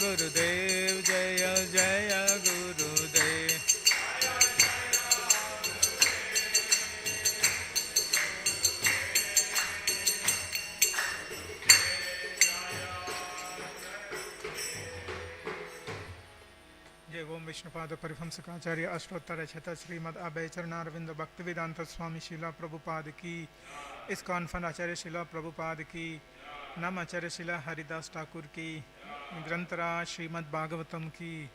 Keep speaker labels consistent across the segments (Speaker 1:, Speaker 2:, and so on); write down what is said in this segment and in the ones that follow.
Speaker 1: गुरुदेव जय जय गुरुदेव। जय ओम विष्णुपाद परिभंसकाचार्य अष्टोत्तर शत श्रीमद अभय चरणारविंद भक्ति वेदांत स्वामी शिला प्रभुपाद की, इस्कॉन फंड आचार्य शिला प्रभुपाद की, नम आचार्य शिला हरिदास ठाकुर की, ग्रंथराज श्रीमद् भागवतम की।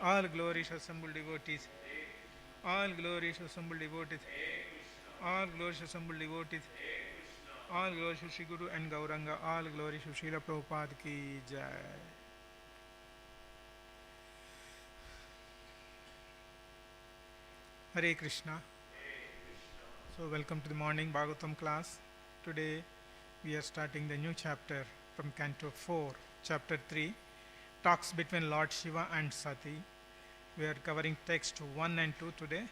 Speaker 1: All glories to assembled devotees. All glories to assembled devotees. All glories to assembled devotees. All glories to Sri Guru and Gauranga. All glories to Srila Prabhupada ki jai. Hare Krishna. So welcome to the morning Bhagavatam class. Today we are starting the new chapter from Canto 4, Chapter 3, Talks between Lord Shiva and Sati. We are covering text 1 and 2 today.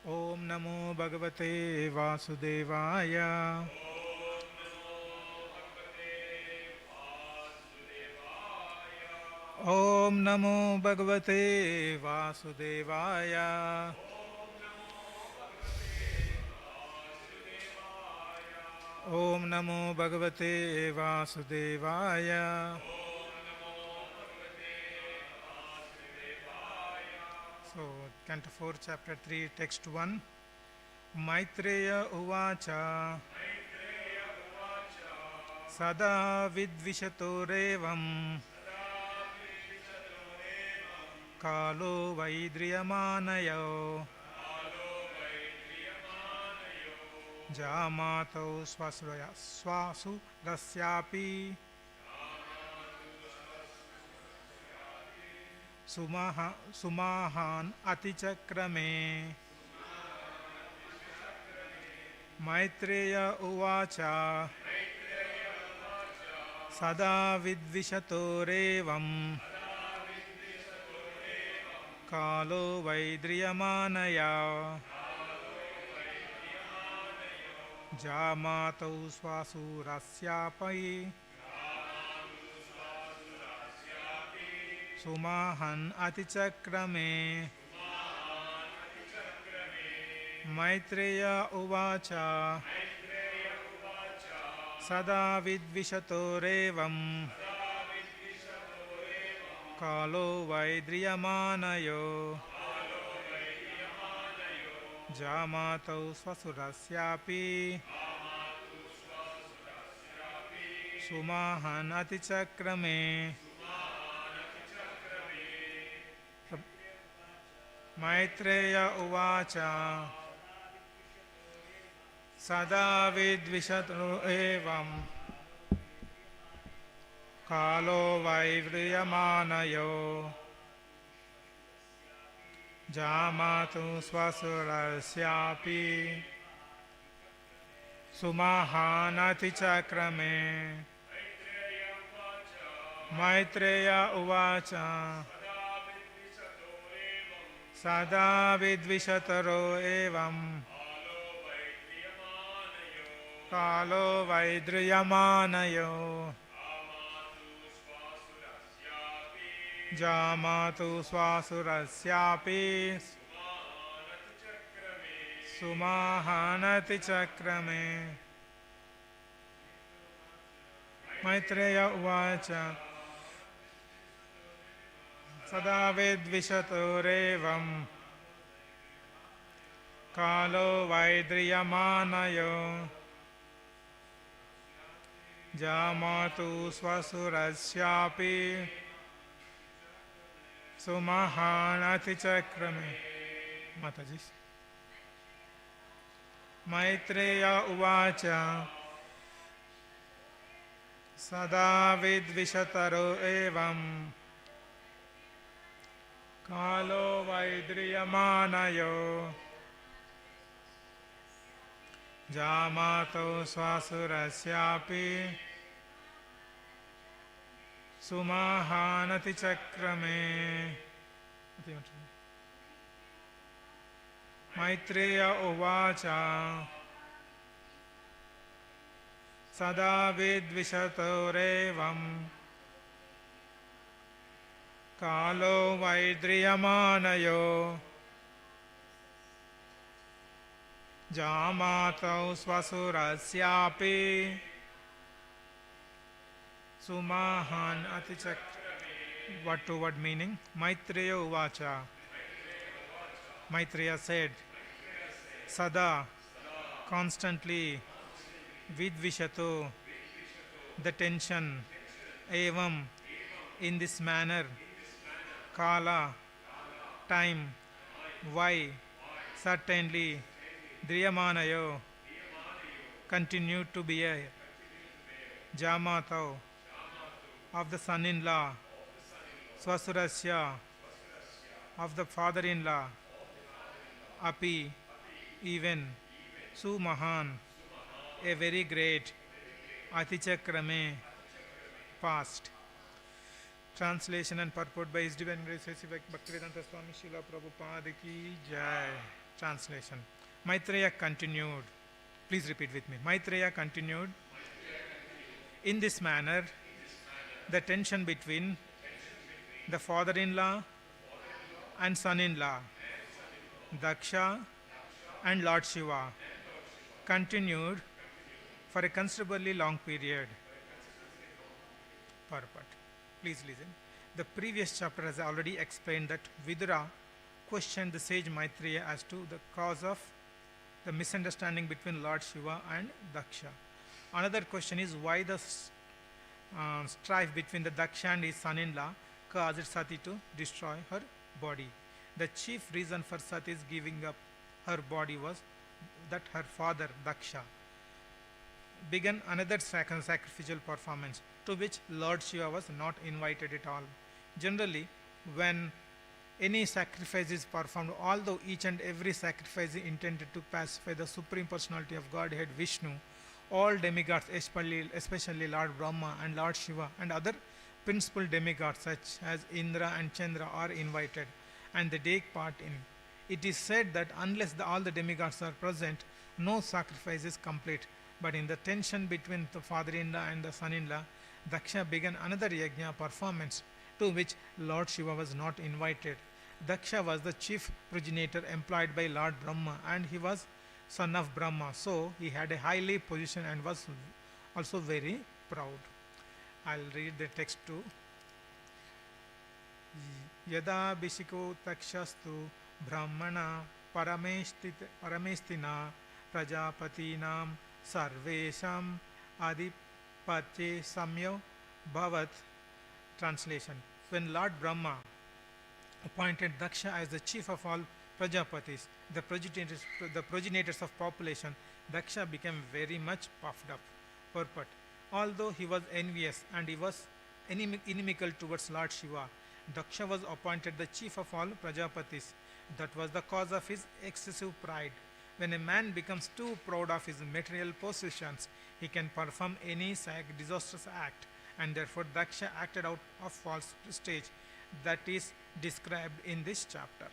Speaker 1: Om Namo Bhagavate Vasudevaya. Om Namo Bhagavate Vasudevaya. Om Namo Bhagavate Vasudevaya. So, Canto 4, Chapter 3, Text 1. Maitreya Uvacha Sada Vidvishatorevam Kalo Vaidriyamanayo Jamato Swasurasyapi Sumahan Atichakrame. Maitreya Uvacha Sada Vidvishatorevam Kalo Vaidriyamanaya Jamato Swasurasyapi Sumahan Atichakrame. Maitreya Uvacha Sada Vidvishatorevam Kalo Vaidriyamanayo Jamato Swasurasyapi Sumahan Atichakrame. Maitreya Uvacha Sada Vidvishatu Evam Kalo Vaidriyamanayo Jamatu Swasurasyapi Sumahanati Chakrame. Maitreya Uvacha Sada Vidvishataro Evam Kalo Vaidriyamanayo Jamatu Swasurasyapi Sumahanati Chakrame. Maitreya Uvacha Sada Vidvishatorevam Kalo Vaidriyamanayo Jamatu Swasurasyapi Sumahanati Chakrame. Mataji. Maitreya Uvacha Sada Vidvishataro Evam Kalo Vaidriyamanayo Jamato Swasurasyapi Sumahanati Chakrame. Maitreya Uvacha Sada Vidvishatorevam कालो वैद्रियमानयो जामातौ स्वसुरस्यापि सुमहान् अतिचक्र. Word to word meaning. Maitreya uvacha. Maitreya said, Sada, constantly, vidvishato, the tension, evam, in this manner, kala, time, why, certainly, driyamanayo, continued to be a jamatau, of the son-in-law, Swasurasya, of the father-in-law, Api, even, Sumahan, a very great, Atichakrame, past. Translation and purport by His Divine Grace Bhaktivedanta Swami Srila Prabhupada ki Jai. Translation. Maitreya continued. Please repeat with me. Maitreya continued. In this manner, the tension between the father-in-law and son-in-law, Daksha and Lord Shiva, continued for a considerably long period. Purport. Please listen. The previous chapter has already explained that Vidura questioned the sage Maitreya as to the cause of the misunderstanding between Lord Shiva and Daksha. Another question is why the strife between the Daksha and his son-in-law caused Sati to destroy her body. The chief reason for Sati's giving up her body was that her father, Daksha, began another sacrificial performance to which Lord Shiva was not invited at all. Generally, when any sacrifice is performed, although each and every sacrifice is intended to pacify the Supreme Personality of Godhead Vishnu, all demigods, especially Lord Brahma and Lord Shiva and other principal demigods such as Indra and Chandra are invited and they take part in. It is said that unless all the demigods are present, no sacrifice is complete. But in the tension between the father-in-law and the son-in-law, Daksha began another yajna performance to which Lord Shiva was not invited. Daksha was the chief progenitor employed by Lord Brahma and he was son of Brahma, so he had a highly position and was also very proud. I'll read the text too. Yada bishiko takshastu brahmana paramestina prajapatinam sarvesham adipatye samyo bhavat. Translation. When Lord Brahma appointed Daksha as the chief of all Prajapatis, the progenitors of population, Daksha became very much puffed up. Purport. Although he was envious and he was inimical towards Lord Shiva, Daksha was appointed the chief of all Prajapatis. That was the cause of his excessive pride. When a man becomes too proud of his material possessions, he can perform any disastrous act, and therefore Daksha acted out of false prestige that is described in this chapter.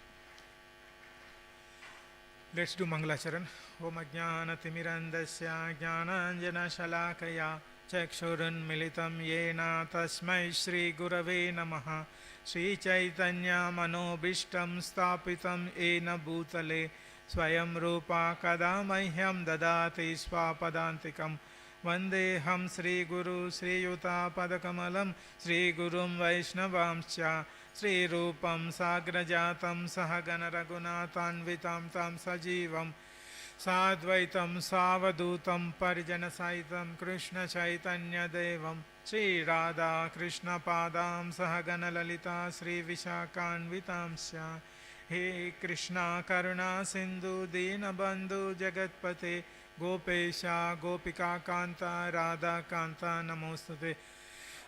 Speaker 1: Let's do Mangalacharan. Om Ajnana Timirandasya Jnananjana Shalakaya Chakshurun Militam Yena Tasmai Shri Gurave Namaha Shri Chaitanya Manobishtam Stapitam Ena Bhutale Swayam Rupa Kadamahyam Dadati Swapadantikam Vandeham Sri Guru Sri Yuta Padakamalam Sri Gurum Vaishnavamscha Sri Rupam Sagrajatam Sahagana Raghunathanvitam Tam Sajivam Sadvaitam Savadutam Parijana Saitam Krishna Chaitanya Devam Sri Radha Krishna Padam Sahagana Lalita Sri Vishakanvitamsya He Krishna Karuna Sindhu Dina Bandhu Jagatpate Gopesha Gopika Kanta Radha Kanta Namostute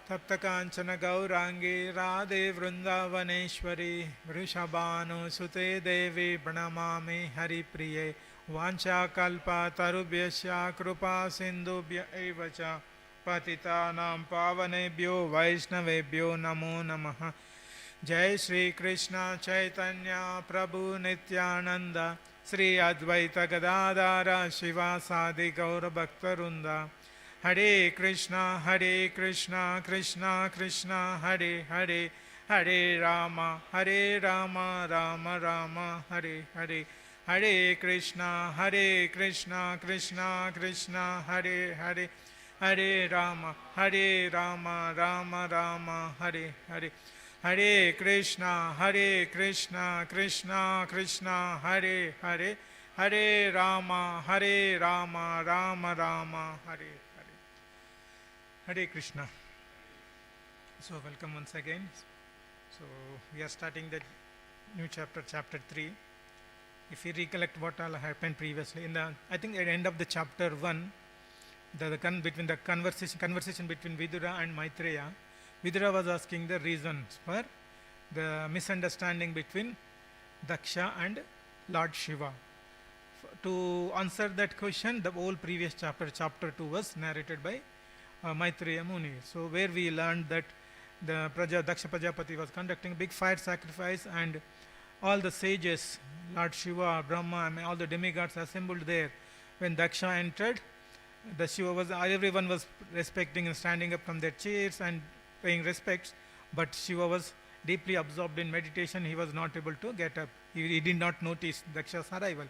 Speaker 1: Tapta Kanchana Gaurangi Radhe Vrindavaneshwari Vrishabhanu Sute Devi Pranamami Hari Priye Vancha Kalpa Tarubhyasya Krupa Sindhubhya Evacha Patitanam Pavanebhyo Vaishnavebhyo Namo Namaha Jai Shri Krishna Chaitanya Prabhu Nityananda Sri Advaita Gadadara Shivasadi Gaura Bhaktarunda Hare Krishna Krishna Krishna Hare Hare Hare Rama, Hare Rama, Rama Rama, Hare Hare. Hare Krishna, Krishna Krishna, Hare Hare. Hare Rama, Rama Rama, Hare Hare. Hare Krishna, Krishna Krishna, Hare Hare. Hare Rama, Rama Rama, Hare Hare. Hare Krishna. So welcome once again. So we are starting the new chapter, chapter 3. If we recollect what all happened previously, I think at the end of the chapter 1, between the conversation between Vidura and Maitreya, Vidura was asking the reasons for the misunderstanding between Daksha and Lord Shiva. To answer that question, the whole previous chapter, chapter 2, was narrated by Maitreya Muni. So where we learned that the Daksha Prajapati was conducting a big fire sacrifice, and all the sages, Lord Shiva, Brahma, all the demigods assembled there. When Daksha entered, everyone was respecting and standing up from their chairs and paying respects, but Shiva was deeply absorbed in meditation. He was not able to get up. He did not notice Daksha's arrival.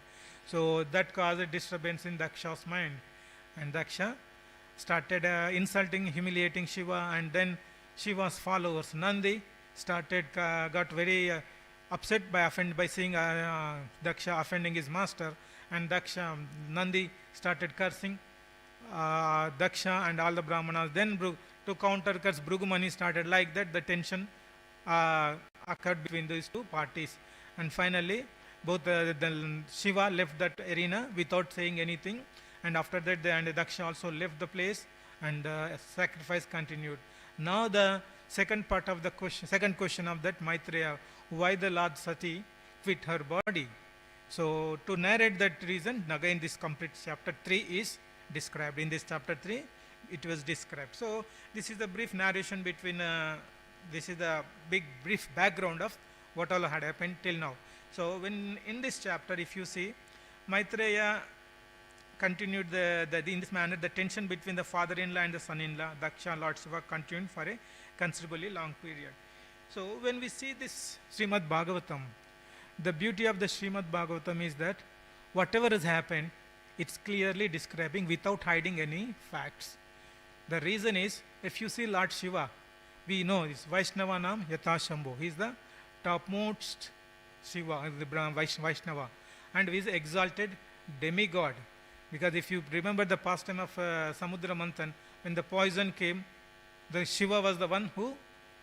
Speaker 1: So that caused a disturbance in Daksha's mind. And Daksha started insulting, humiliating Shiva, and then Shiva's followers, Nandi, got very upset by seeing Daksha offending his master, and Nandi started cursing Daksha and all the Brahmanas. Then to counter curse, Bhrugumani started like that. The tension occurred between these two parties, and finally both Shiva left that arena without saying anything, and after that Daksha also left the place, and sacrifice continued. Now the second question of that Maitreya, why the Lord Sati quit her body. So to narrate that reason, again this complete chapter 3 is described. In this chapter 3, it was described. So this is the brief narration between, this is the brief background of what all had happened till now. So when in this chapter, if you see, Maitreya continued in this manner, the tension between the father-in-law and the son-in-law, Daksha and Lord Shiva, continued for a considerably long period. So when we see this Srimad Bhagavatam, the beauty of the Srimad Bhagavatam is that whatever has happened, it's clearly describing without hiding any facts. The reason is, if you see Lord Shiva, we know is Vaishnava Nam Yatha Shambho. He is the topmost Shiva, the Vaishnava, and he is exalted demigod. Because if you remember the pastime of Samudra Manthan, when the poison came, the Shiva was the one who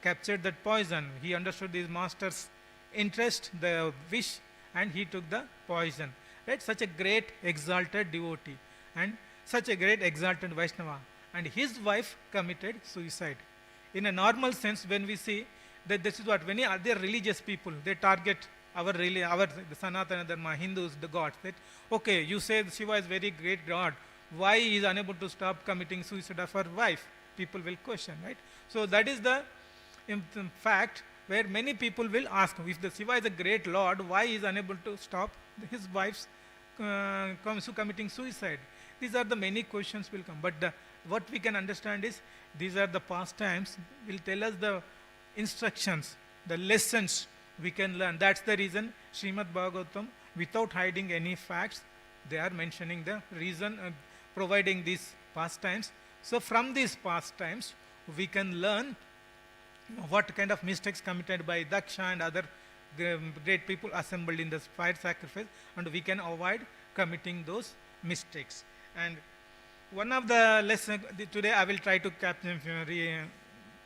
Speaker 1: captured that poison. He understood his master's interest, the wish, and he took the poison. Right? Such a great exalted devotee and such a great exalted Vaishnava. And his wife committed suicide. In a normal sense, when we see that this is what many other religious people, they target our the Sanatana Dharma, Hindus, the gods, that okay, you say Shiva is very great God, why he is unable to stop committing suicide of her wife? People will question, right? So that is the fact where many people will ask, if the Shiva is a great Lord, why he is unable to stop his wife's committing suicide? These are the many questions will come. But what we can understand is, these are the pastimes, will tell us the instructions, the lessons we can learn. That's the reason Srimad Bhagavatam, without hiding any facts, they are mentioning the reason, providing these pastimes. So from these pastimes, we can learn what kind of mistakes committed by Daksha and other great people assembled in this fire sacrifice, and we can avoid committing those mistakes. And one of the lessons, today I will try to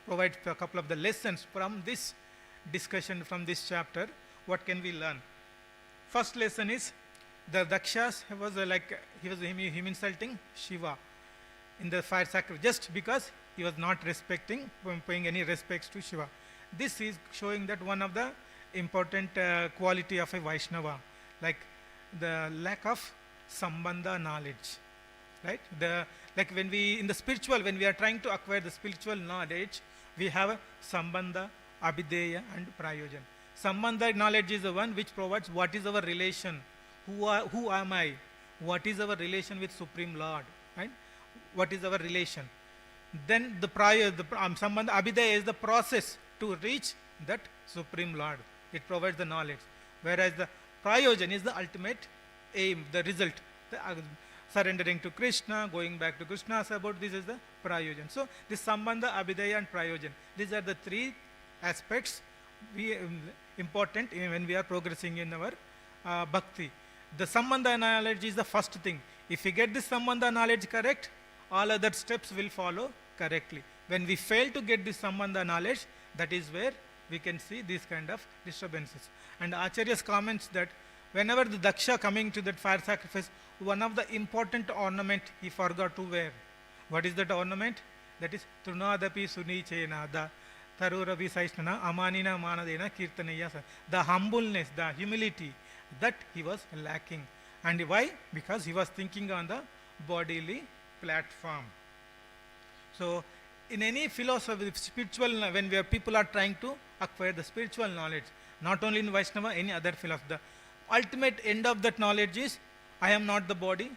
Speaker 1: provide a couple of the lessons from this discussion, from this chapter. What can we learn? First lesson is, the Dakshas was he was him insulting Shiva in the fire sacrifice just because he was not paying any respects to Shiva. This is showing that one of the important quality of a Vaishnava, like the lack of sambandha knowledge, right? When we are trying to acquire the spiritual knowledge, we have a sambandha, abhideya, and prayojan. Sambandha knowledge is the one which provides what is our relation, who am I, what is our relation with Supreme Lord, right? What is our relation? Then the sambandha, abhideya is the process to reach that Supreme Lord. It provides the knowledge. Whereas the prayojan is the ultimate aim, the result. The, surrendering to Krishna, going back to Krishna's abode, this is the prayojan. So this sambandha, abhidaya and prayojan, these are the three aspects important when we are progressing in our bhakti. The sambandha knowledge is the first thing. If we get this sambandha knowledge correct, all other steps will follow correctly. When we fail to get this sambandha knowledge, that is where we can see these kind of disturbances. And Acharya's comments that whenever the Daksha coming to that fire sacrifice, one of the important ornament he forgot to wear. What is that ornament? That is Trunadapi Sunichena, the Taruravi Saishnana, Amanina Manadena Kirtanaya. The humbleness, the humility that he was lacking. And why? Because he was thinking on the bodily platform. So in any philosophy, spiritual, when people are trying to acquire the spiritual knowledge, not only in Vaishnava, any other philosophy, the ultimate end of that knowledge is, I am not the body,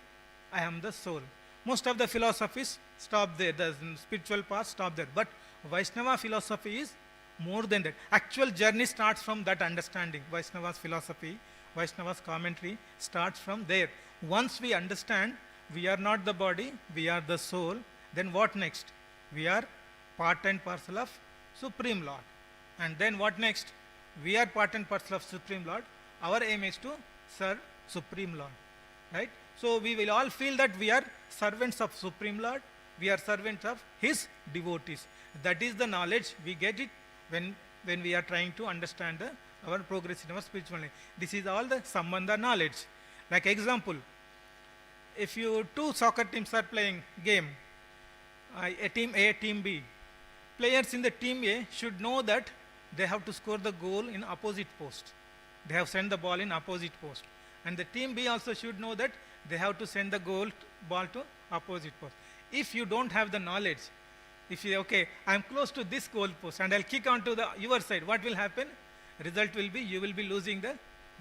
Speaker 1: I am the soul. Most of the philosophies stop there, the spiritual path stop there. But Vaishnava philosophy is more than that. Actual journey starts from that understanding. Vaishnava's philosophy, Vaishnava's commentary starts from there. Once we understand we are not the body, we are the soul, then what next? We are part and parcel of Supreme Lord. And then what next? We are part and parcel of Supreme Lord. Our aim is to serve Supreme Lord. Right? So we will all feel that we are servants of Supreme Lord. We are servants of His devotees. That is the knowledge. We get it when we are trying to understand our progress in our spiritual life. This is all the sambandha knowledge. Like example, if two soccer teams are playing game, a team A, team B, players in the team A should know that they have to score the goal in opposite post. They have sent the ball in opposite post. And the team B also should know that they have to send the ball to opposite post. If you don't have the knowledge, if you, okay, I am close to this goal post and I'll kick onto your side, what will happen? Result will be, you will be losing the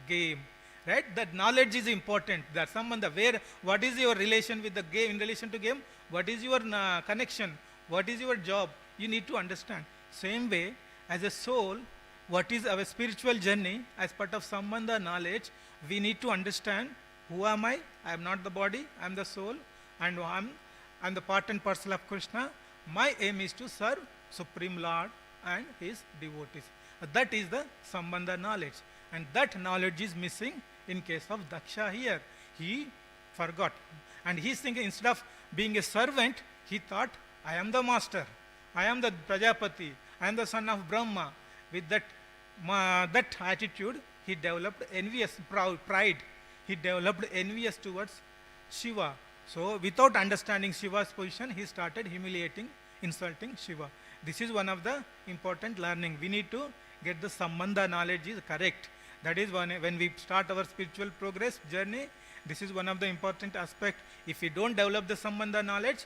Speaker 1: game. Right? That knowledge is important. That sambandha, what is your relation with the game, in relation to game? What is your connection? What is your job? You need to understand. Same way, as a soul, what is our spiritual journey, as part of sambandha knowledge, we need to understand, who am I? I am not the body, I am the soul, and I am the part and parcel of Krishna. My aim is to serve Supreme Lord and His devotees. That is the sambandha knowledge. And that knowledge is missing in case of Daksha here. He forgot. And he's thinking, instead of being a servant, he thought, I am the master. I am the Prajapati. I am the son of Brahma. With that attitude, he developed envious pride. He developed envious towards Shiva. So without understanding Shiva's position, he started humiliating, insulting Shiva. This is one of the important learning. We need to get the sambandha knowledge is correct. That is when we start our spiritual progress journey, this is one of the important aspects. If we don't develop the sambandha knowledge,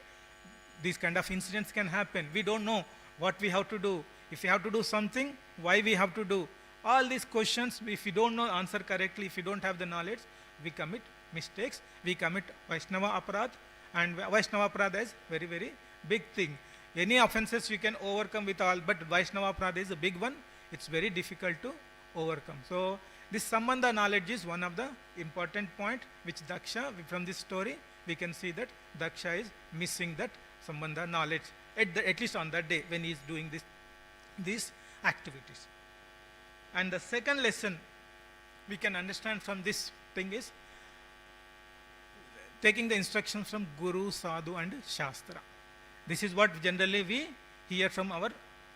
Speaker 1: these kind of incidents can happen. We don't know what we have to do. If we have to do something, why we have to do. All these questions, if we don't know answer correctly, if we don't have the knowledge, we commit mistakes. We commit Vaishnava aparadha, and Vaishnava aparadha is very, very big thing. Any offenses we can overcome with all, but Vaishnava aparadha is a big one. It's very difficult to overcome. So this sambandha knowledge is one of the important point which Daksha, from this story, we can see that Daksha is missing that sambandha knowledge, at least on that day when he is doing these activities. And the second lesson we can understand from this thing is taking the instructions from Guru, Sadhu and Shastra. This is what generally we hear from our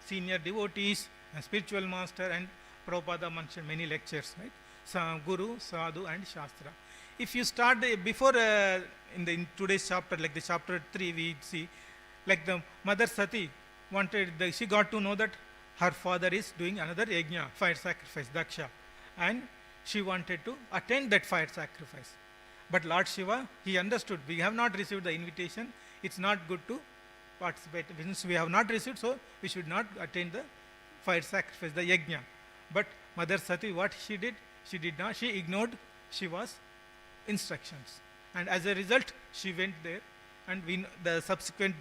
Speaker 1: senior devotees and spiritual master, and Prabhupada mentioned many lectures, right? So, Guru, Sadhu and Shastra. If you start before in today's chapter, like the chapter 3, we see like the Mother Sati she got to know that her father is doing another yajna, fire sacrifice, Daksha, and she wanted to attend that fire sacrifice. But Lord Shiva, he understood, we have not received the invitation, it's not good to participate. Since we have not received, so we should not attend the fire sacrifice, the yajna. But Mother Sati, what she did? She did not, she ignored Shiva's instructions. And as a result, she went there, and the subsequent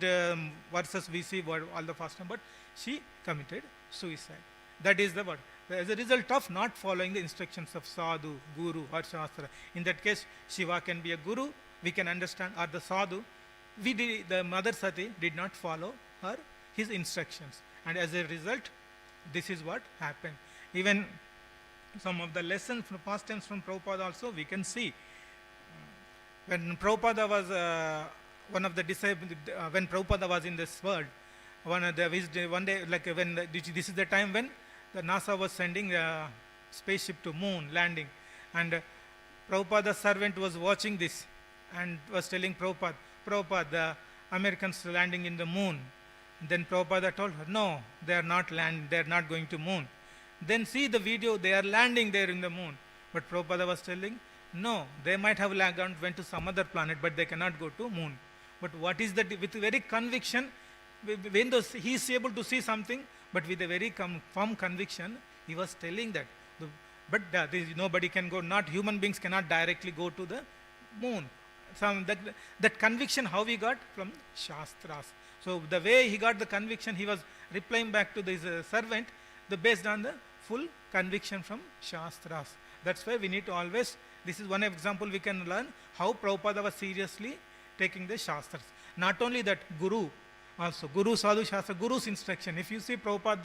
Speaker 1: verses we see all the fast, but she committed suicide. That is the what? As a result of not following the instructions of sadhu, guru or shastra. In that case, Shiva can be a guru, we can understand, or the sadhu. The Mother Sati did not follow his instructions. And as a result, this is what happened. Even some of the lessons from past times from Prabhupada also we can see. When Prabhupada was one of the disciples, when Prabhupada was in this world, one day, like when this is the time when the NASA was sending a spaceship to moon landing, and Prabhupada's servant was watching this and was telling Prabhupada, the Americans landing in the moon. Then Prabhupada told her, no, they are not going to moon. Then see the video, they are landing there in the moon. But Prabhupada was telling, no, they might have went to some other planet, but they cannot go to moon. But what is that? With very conviction, when he is able to see something, but with a very firm conviction, he was telling that. But nobody can go, not human beings cannot directly go to the moon. That conviction, how he got? From Shastras. So the way he got the conviction, he was replying back to this servant, based on the full conviction from Shastras. That's why we need to always, this is one example we can learn how Prabhupada was seriously taking the Shastras. Not only that, Guru also, Guru, Sadhu, Shastra, Guru's instruction. If you see, Prabhupada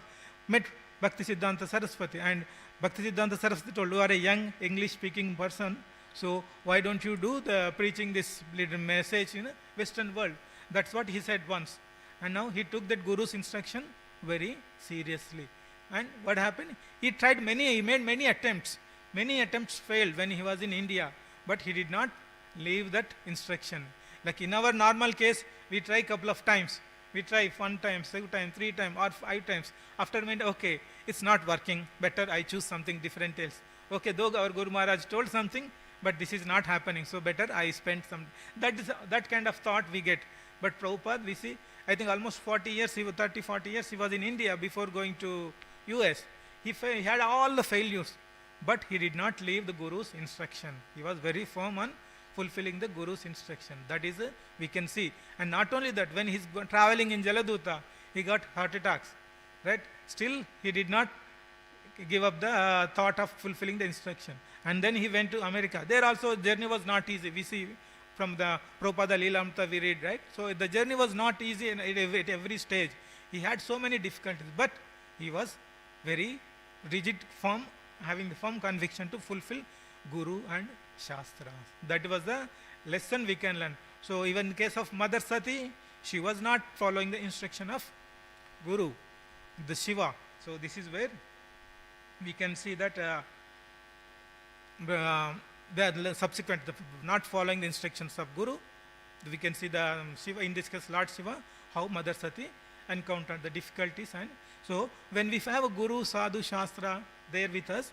Speaker 1: met Bhaktisiddhanta Saraswati, and Bhaktisiddhanta Saraswati told, you are a young English-speaking person, so why don't you do the preaching this little message in the Western world? That's what he said once. And now he took that Guru's instruction very seriously. And what happened? He made many attempts. Many attempts failed when he was in India, but he did not leave that instruction. Like in our normal case, we try couple of times. We try 1 time, 2 times, 3 times, or 5 times. After a minute, okay, it's not working. Better I choose something different else. Okay, though our Guru Maharaj told something, but this is not happening, so better I spend some. That kind of thought we get. But Prabhupada, we see, I think almost 40 years, 30, 40 years, he was in India before going to US. He had all the failures, but he did not leave the Guru's instruction. He was very firm on fulfilling the Guru's instruction. That is, we can see. And not only that, when he's traveling in Jaladuta, he got heart attacks, right? Still, he did not give up the thought of fulfilling the instruction. And then he went to America. There also, journey was not easy. We see from the Prabhupada Leelamrita we read, right? So the journey was not easy at every stage. He had so many difficulties, but he was very rigid, firm, having the firm conviction to fulfill Guru and Shastra. That was the lesson we can learn. So even in case of Mother Sati, she was not following the instruction of Guru, the Shiva. So this is where we can see that the subsequent, not following the instructions of Guru, we can see the Shiva, in this case Lord Shiva, how Mother Sati encountered the difficulties. And so when we have a Guru, Sadhu, Shastra there with us,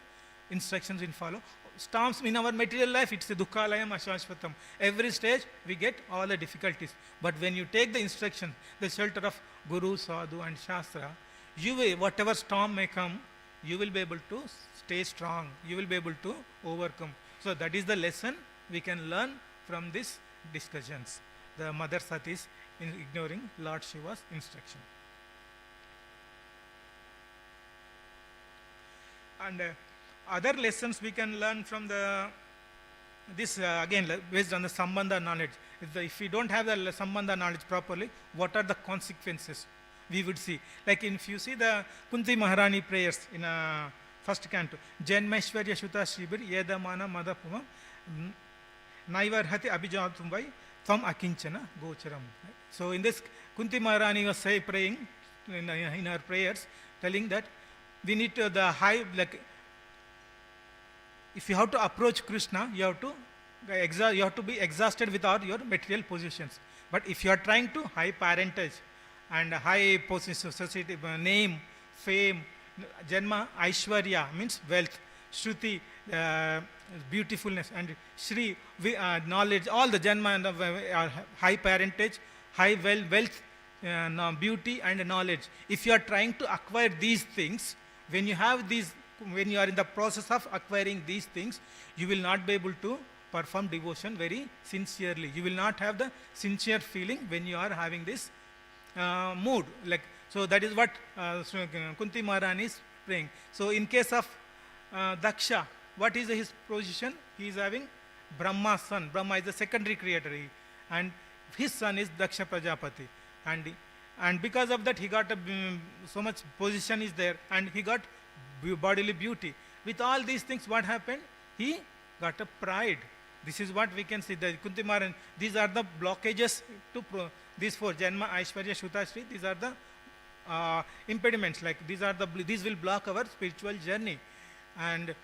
Speaker 1: instructions in follow, storms in our material life, it's a dukkhalayam ashashvatam. Every stage we get all the difficulties. But when you take the instruction, the shelter of Guru, Sadhu and Shastra, you will, whatever storm may come, you will be able to stay strong. You will be able to overcome. So that is the lesson we can learn from these discussions. The Mother Sati is ignoring Lord Shiva's instruction. And other lessons we can learn from this again based on the Sambandha knowledge. If we don't have the Sambandha knowledge properly, what are the consequences we would see? Like if you see the Kunti Maharani prayers in first canto, Janmaishwarya Shuta Shribir Yedamana Madapuma Naivarhati Abhijatumbai Tvam Akinchana Gocharam. So in this, Kunti Maharani was praying in her prayers, telling that we need to if you have to approach Krishna, you have to be exhausted with all your material possessions. But if you are trying to high parentage and high position, society, name, fame, Janma, Aishwarya means wealth, Shruti, beautifulness, and Shri, knowledge, all the Janma and high parentage, high wealth, beauty and knowledge. If you are trying to acquire these things, when you are in the process of acquiring these things, you will not be able to perform devotion very sincerely. You will not have the sincere feeling when you are having this mood. So that is what Kunti Maharani is praying. So in case of Daksha, what is his position? He is having Brahma's son. Brahma is the secondary creator, and his son is Daksha Prajapati. And because of that, he got so much position is there, and he got bodily beauty. With all these things, what happened? He got a pride. This is what we can see. The Kuntimaran, these are the blockages to these four, Janma, Aishwarya, Shutashri. These are the impediments. Like these will block our spiritual journey. And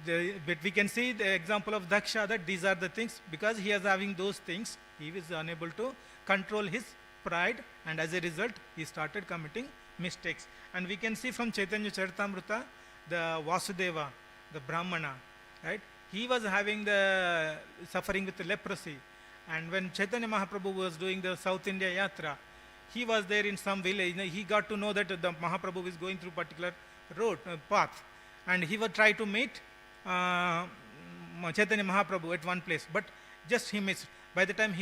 Speaker 1: but we can see the example of Daksha, that these are the things. Because he is having those things, he is unable to control his pride, and as a result, he started committing mistakes. And we can see from Chaitanya Charitamrita, the Vasudeva, the Brahmana, right? He was having the suffering with leprosy. And when Chaitanya Mahaprabhu was doing the South India Yatra, he was there in some village. He got to know that the Mahaprabhu is going through particular road, path. And he would try to meet Chaitanya Mahaprabhu at one place. But just he missed. By the time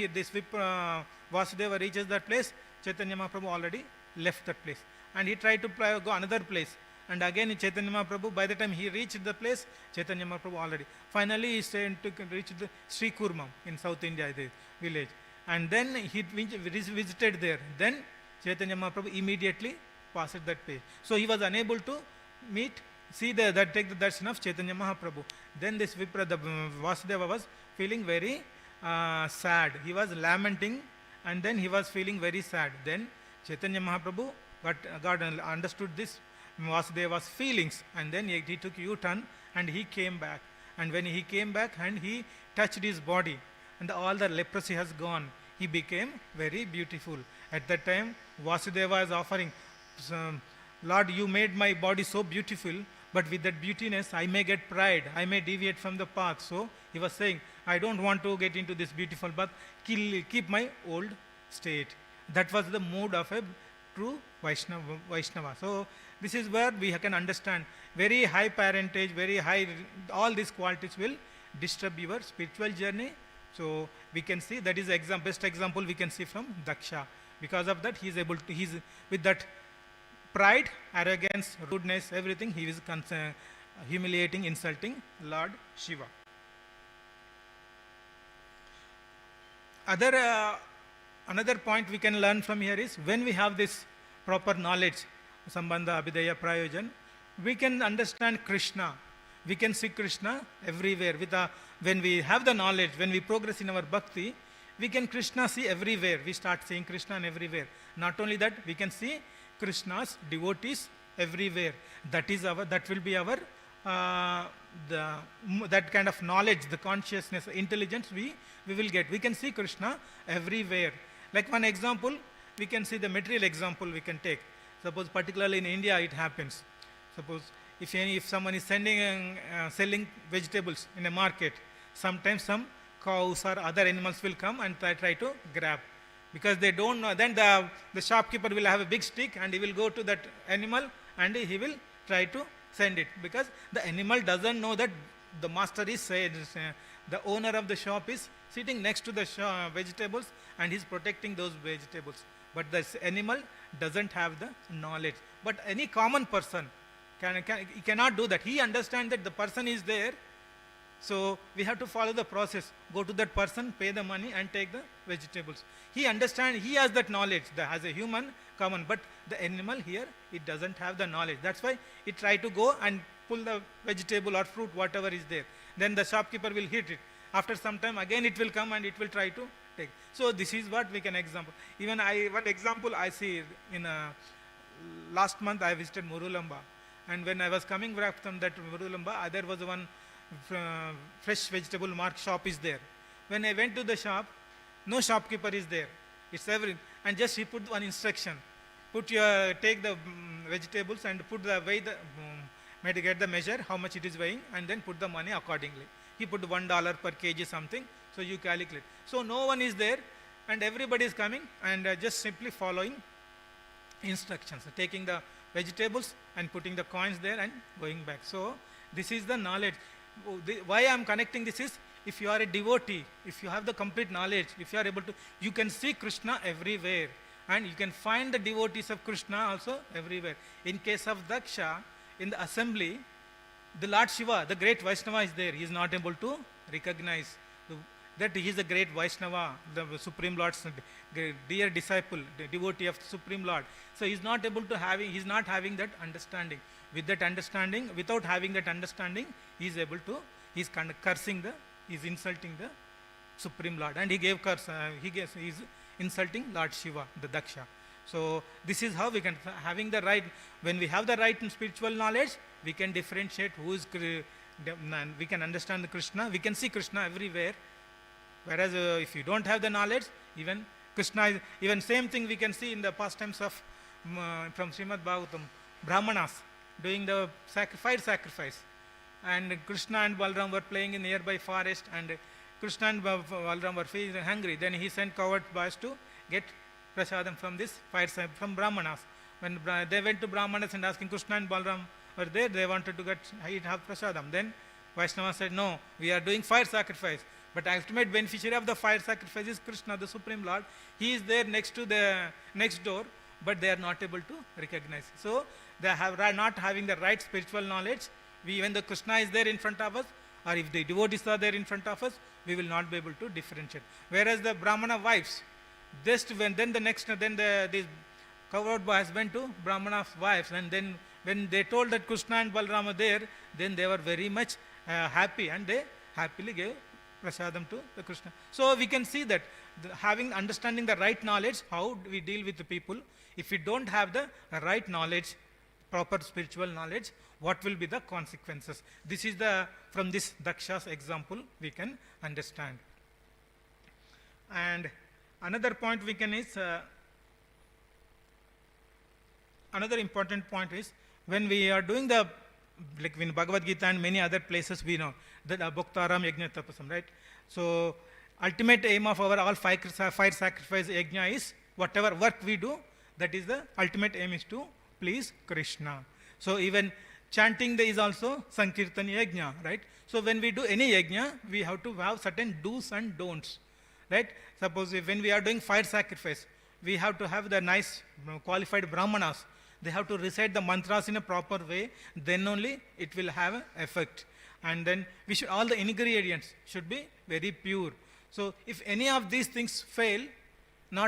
Speaker 1: Vasudeva reaches that place, Chaitanya Mahaprabhu already left that place. And he tried to go another place. And again Chaitanya Mahaprabhu, by the time he reached the place, Chaitanya Mahaprabhu already. Finally he reached the Sri Kurmam in South India, the village. And then he visited there. Then Chaitanya Mahaprabhu immediately passed that page. So he was unable to take the darshan of Chaitanya Mahaprabhu. Then this Vipra, the Vasudeva, was feeling very sad. He was lamenting, and then he was feeling very sad. Then Chaitanya Mahaprabhu got understood this Vasudeva's feelings, and then he took U-turn and he came back. And when he came back and he touched his body, and all the leprosy has gone, he became very beautiful. At that time, Vasudeva is offering, Lord, you made my body so beautiful, but with that beautiness, I may get pride, I may deviate from the path. So he was saying, I don't want to get into this beautiful path, keep my old state. That was the mood of a true Vaishnava. So this is where we can understand very high parentage, very high, all these qualities will disturb your spiritual journey. So we can see that is best example we can see from Daksha. Because of that, he is able to, with that pride, arrogance, rudeness, everything, he is humiliating, insulting Lord Shiva. Another point we can learn from here is, when we have this proper knowledge, Sambandha, Abhidaya, Prayojan, we can understand Krishna. We can see Krishna everywhere. When we have the knowledge, when we progress in our bhakti, we can Krishna see everywhere. We start seeing Krishna everywhere. Not only that, we can see Krishna's devotees everywhere. That will be our that kind of knowledge, the consciousness, intelligence we will get. We can see Krishna everywhere. Like one example, we can see the material example we can take. Suppose particularly in India it happens. Suppose if someone is selling vegetables in a market, sometimes some cows or other animals will come and try to grab. Because they don't know, then the shopkeeper will have a big stick and he will go to that animal and he will try to send it. Because the animal doesn't know that the master is the owner of the shop is sitting next to the vegetables and he's protecting those vegetables. But this animal doesn't have the knowledge. But any common person he cannot do that. He understands that the person is there. So we have to follow the process. Go to that person, pay the money and take the vegetables. He understands, he has that knowledge as a human common. But the animal here, it doesn't have the knowledge. That's why it try to go and pull the vegetable or fruit, whatever is there. Then the shopkeeper will hit it. After some time, again it will come and it will try to take. So this is what we can example. Even one example I see in last month I visited Murulamba. And when I was coming back from that Murulamba, there was one fresh vegetable market shop is there. When I went to the shop, no shopkeeper is there. It's everything. And just he put one instruction. Take the vegetables and put the weigh to get the measure, how much it is weighing, and then put the money accordingly. He put $1 per kg something, so you calculate. So no one is there and everybody is coming and just simply following instructions, taking the vegetables and putting the coins there and going back. So this is the knowledge. Why I am connecting this is, if you are a devotee, if you have the complete knowledge, if you are able to, you can see Krishna everywhere and you can find the devotees of Krishna also everywhere. In case of Daksha,
Speaker 2: in the assembly, the Lord Shiva, the great Vaishnava is there. He is not able to recognize that he is the great Vaishnava, the Supreme Lord's dear disciple, the devotee of the Supreme Lord. So he is not able to having, he is not having that understanding. With that understanding, without having that understanding, he is able to, he is cursing the, he is insulting the Supreme Lord. And he gave curse, he is insulting Lord Shiva, the Daksha. So this is how we can, having the right, when we have the right in spiritual knowledge, we can differentiate who is, we can understand the Krishna, we can see Krishna everywhere. Whereas if you don't have the knowledge, even Krishna is, even same thing we can see in the pastimes of, from Srimad Bhagavatam, Brahmanas doing the fire sacrifice. And Krishna and Balram were playing in nearby forest, and Krishna and Balram were feeling hungry. Then he sent coward boys to get prasadam from this fire, from Brahmanas. When they went to Brahmanas and asking, Krishna and Balram were there, they wanted to have prasadam. Then Vaishnava said, no, we are doing fire sacrifice. But ultimate beneficiary of the fire sacrifice is Krishna, the Supreme Lord. He is there next to the next door, but they are not able to recognize. So they have not having the right spiritual knowledge. When the Krishna is there in front of us, or if the devotees are there in front of us, we will not be able to differentiate. Whereas the Brahmana wives, these coward boys went to Brahmana's wives, and then when they told that Krishna and Balram are there, then they were very much happy, and they happily gave prasadam to the Krishna. So we can see that understanding the right knowledge, how we deal with the people. If we don't have the right knowledge, proper spiritual knowledge, what will be the consequences? This is from this Daksha's example we can understand. And another point we can is, another important point is, when we are doing the, like in Bhagavad Gita and many other places we know, that Bhaktaram Yajna Tapasam, right? So ultimate aim of our all fire sacrifice yajna is, whatever work we do, that is the ultimate aim is to please Krishna. So even chanting is also Sankirtan yajna, right? So when we do any yajna, we have to have certain do's and don'ts, right? Suppose when we are doing fire sacrifice, we have to have the nice qualified brahmanas. They have to recite the mantras in a proper way, then only it will have an effect. And then we should, all the ingredients should be very pure. So if any of these things fail, if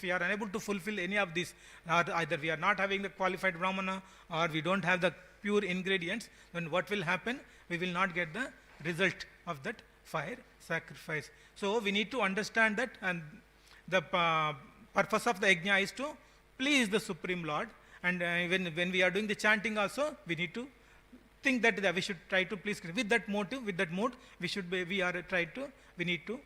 Speaker 2: we are unable to fulfill any of these, either we are not having the qualified brahmana, or we don't have the pure ingredients, then what will happen? We will not get the result of that fire sacrifice. So we need to understand that, and the purpose of the yajna is to please the Supreme Lord. And when we are doing the chanting also, we need to think that we should try to please Krishna. With that motive, with that mood, we need to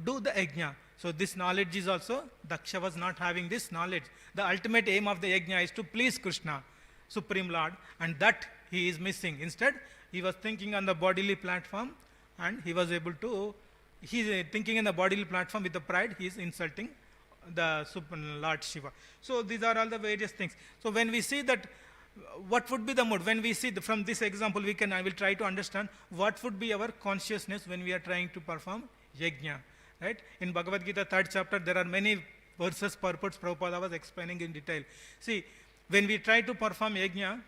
Speaker 2: do the yajna. So this knowledge is also, Daksha was not having this knowledge. The ultimate aim of the yajna is to please Krishna, Supreme Lord, and that he is missing. Instead, he was thinking on the bodily platform, and he was able to, he is thinking in the bodily platform with the pride, he is insulting the Supreme Lord Shiva. So these are all the various things. So when we see that, what would be the mood? When we see from this example, I will try to understand what would be our consciousness when we are trying to perform yajna. Right? In Bhagavad Gita 3rd chapter, there are many verses, purports Prabhupada was explaining in detail. See, when we try to perform yajna,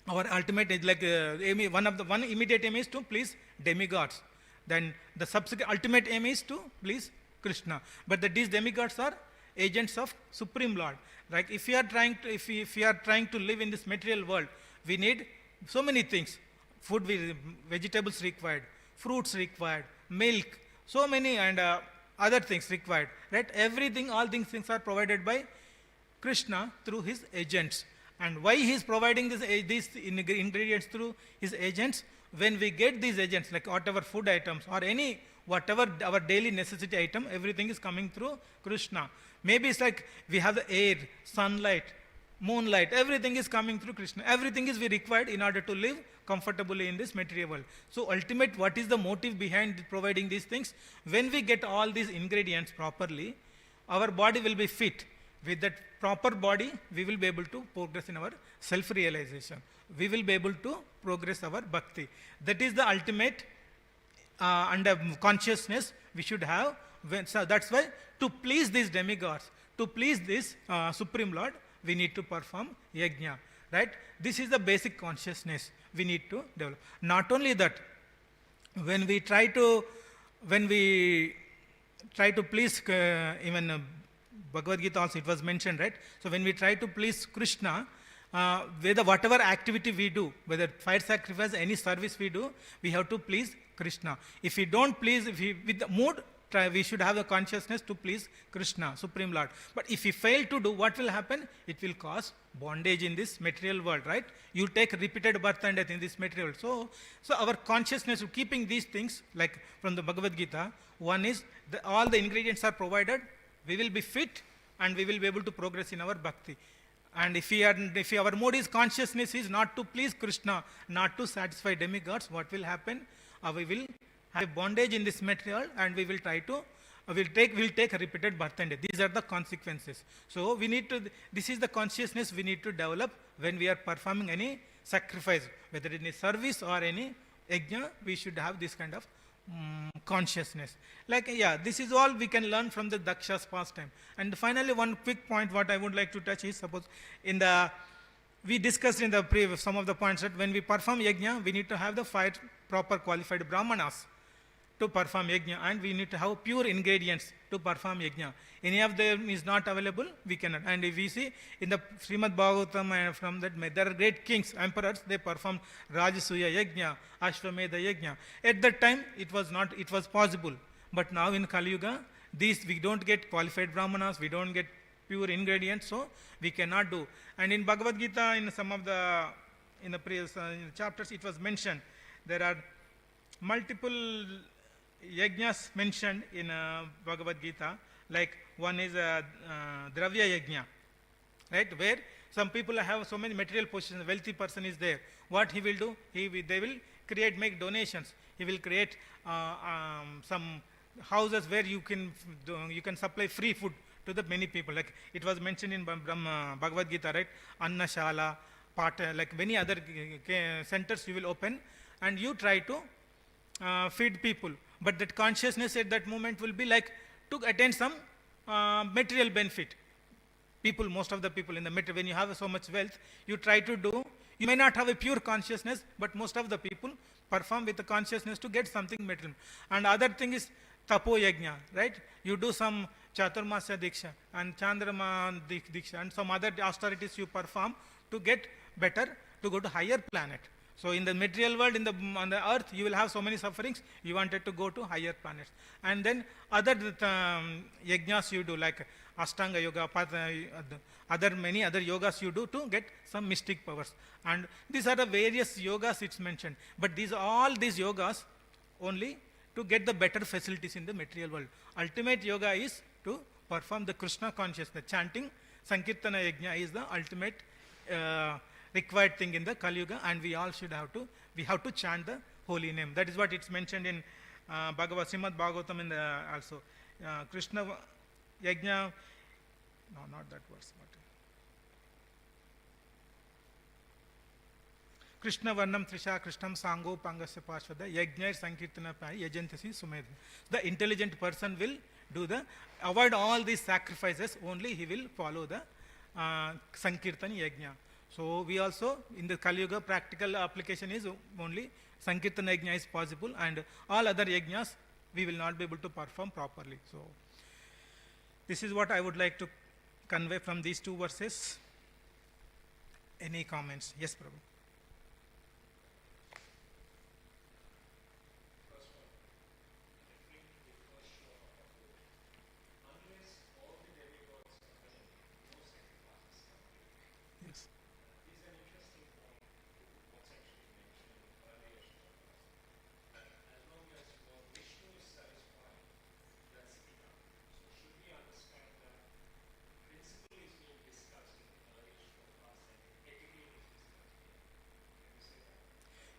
Speaker 2: our ultimate is like one immediate aim is to please demigods. Then the subsequent ultimate aim is to please Krishna. But these demigods are agents of Supreme Lord. Like if we are trying to live in this material world, we need so many things. Food, vegetables required, fruits required, milk, so many, and other things required. Right? Everything, all these things are provided by Krishna through his agents. And why he is providing these ingredients through his agents? When we get these agents, like whatever food items or whatever our daily necessity item, everything is coming through Krishna. Maybe it's like we have the air, sunlight, moonlight, everything is coming through Krishna. Everything is required in order to live comfortably in this material world. So ultimate, what is the motive behind providing these things? When we get all these ingredients properly, our body will be fit. With that proper body, we will be able to progress in our self-realization. We will be able to progress our bhakti. That is the ultimate consciousness we should have. So that's why, to please these demigods, to please this Supreme Lord, we need to perform yajna, right? This is the basic consciousness we need to develop. Not only that, when we try to please even Bhagavad Gita also it was mentioned, right? So when we try to please Krishna, whether whatever activity we do, whether fire sacrifice, any service we do, we have to please Krishna. If we don't please, with the mood, we should have the consciousness to please Krishna, Supreme Lord. But if we fail to do, what will happen? It will cause bondage in this material world, right? You take repeated birth and death in this material. So our consciousness of keeping these things, like from the Bhagavad Gita, one is all the ingredients are provided, we will be fit and we will be able to progress in our bhakti. And if our mode is consciousness is not to please Krishna, not to satisfy demigods, what will happen? We will have bondage in this material and we will try to, we'll take repeated birth and death. These are the consequences. So we need to, this is the consciousness we need to develop when we are performing any sacrifice, whether in a service or any yajna, we should have this kind of consciousness. Like, yeah, this is all we can learn from the Daksha's pastime. And finally, one quick point what I would like to touch is, suppose we discussed in the previous some of the points that when we perform yajna, we need to have the 5 proper qualified brahmanas to perform yajna, and we need to have pure ingredients to perform yajna. Any of them is not available, we cannot. And if we see in the Srimad Bhagavatam and from that, there are great kings, emperors, they perform Rajasuya yajna, Ashwamedha yajna. At that time, it was possible. But now in Kali Yuga, we don't get qualified brahmanas, we don't get pure ingredients, so we cannot do. And in Bhagavad Gita, in some of the previous chapters, it was mentioned, there are multiple yajnas mentioned in Bhagavad Gita, like one is Dravya yajna, right, where some people have so many material possessions, a wealthy person is there. What he will do? They will make donations. He will create some houses where you can supply free food to the many people. Like it was mentioned in Bhagavad Gita, right? Anna Shala, Partha, like many other centers you will open, and you try to feed people. But that consciousness at that moment will be like to attain some material benefit. Most of the people in the material, when you have so much wealth, you try to do, you may not have a pure consciousness, but most of the people perform with the consciousness to get something material. And other thing is Tapo Yajna, right? You do some Chaturmasya Diksha and Chandrama Diksha and some other austerities you perform to get better, to go to higher planet. So in the material world, on the earth, you will have so many sufferings, you wanted to go to higher planets. And then other yajnas you do, like Ashtanga Yoga, many other yogas you do to get some mystic powers. And these are the various yogas it's mentioned. But all these yogas only to get the better facilities in the material world. Ultimate yoga is to perform the Krishna consciousness. Chanting Sankirtana Yajna is the ultimate required thing in the Kali Yuga, and we all should have to chant the holy name. That is what it's mentioned in Srimad Bhagavatam in the also Krishna Yajna. No, not that verse. But Krishna Varnam Trisha Krishnam Sango Pangasya Pashvada Yajna Sankirtana Pai Yajantasi Sumedha. The intelligent person will avoid all these sacrifices, only he will follow the Sankirtan Yajna. So we also, in the Kali Yuga, practical application is only Sankirtan Yajna is possible, and all other Yajnas we will not be able to perform properly. So this is what I would like to convey from these 2 verses. Any comments? Yes, Prabhu.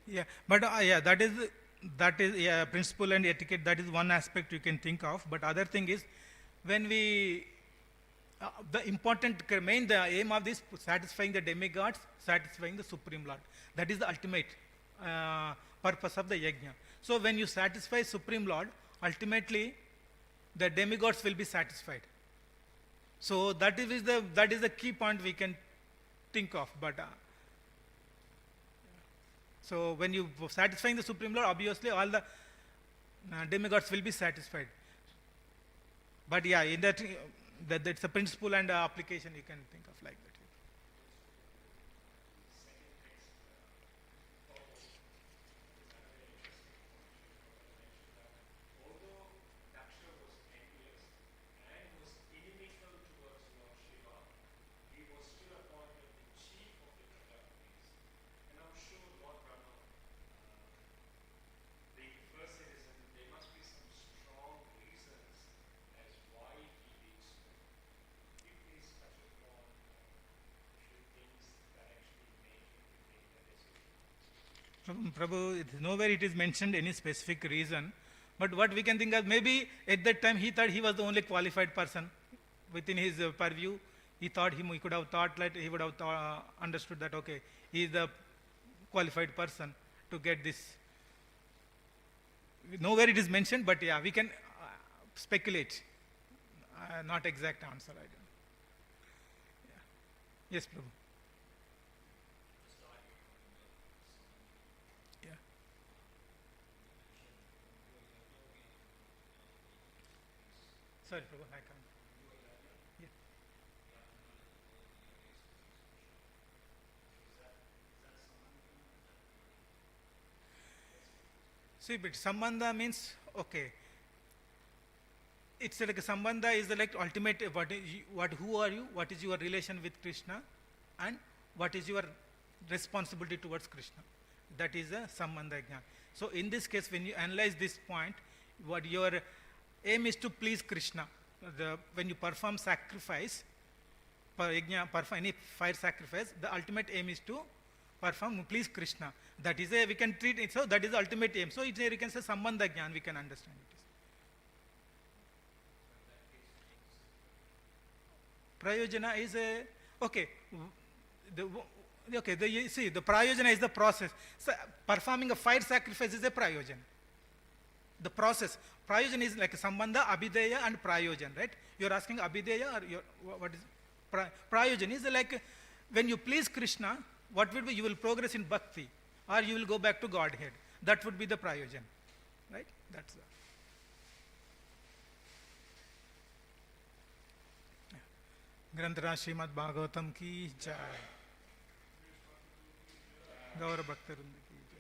Speaker 2: Yeah, but that is principle and etiquette. That is one aspect you can think of. But other thing is, when we the aim of this satisfying the demigods, satisfying the Supreme Lord. That is the ultimate purpose of the yajna. So when you satisfy Supreme Lord, ultimately the demigods will be satisfied. So that is the key point we can think of. But so when you satisfying the Supreme Lord, obviously all the demigods will be satisfied. But yeah, in that's a principle and application you can think of like that.
Speaker 3: Although Daksha was envious and was inimical towards Lord Shiva, he was still appointed the chief of the Prajapatis. And I'm sure Lord Brahma, being the first citizen, there must be some strong reasons as why he did so. If please touch upon a few things that actually made him to take that decision.
Speaker 2: Prabhu, nowhere it is mentioned any specific reason, but what we can think of, maybe at that time he thought he was the only qualified person within his purview. He thought he could have thought that he would have understood that, okay, he is the qualified person to get this. Nowhere it is mentioned, but yeah, we can speculate. Not exact answer, I don't. Yeah. Yes, Prabhu. Yeah. Sorry, Prabhu, I can't. Yeah. See, but sambandha means, okay, it's like a sambandha is like ultimate, who are you, what is your relation with Krishna, and what is your responsibility towards Krishna. That is a sambandha jnana. So in this case, when you analyze this point, what your aim is to please Krishna. When you perform sacrifice, perform any fire sacrifice, the ultimate aim is to perform please Krishna. That is we can treat it, so that is the ultimate aim. So it's we can say sambandha jnana, we can understand it. Prayojana is a, okay, you see, the prayojana is the process. So performing a fire sacrifice is a prayojana. The process. Prayojana is like sambandha, abhideya and prayojana, right? You're asking abhideya or what is prayojana is like when you please Krishna, what will be, you will progress in bhakti or you will go back to Godhead. That would be the prayojana, right? That's the ग्रंथराज Shrimad Bhagavatam की जय, गौर भक्त वृंद की जय।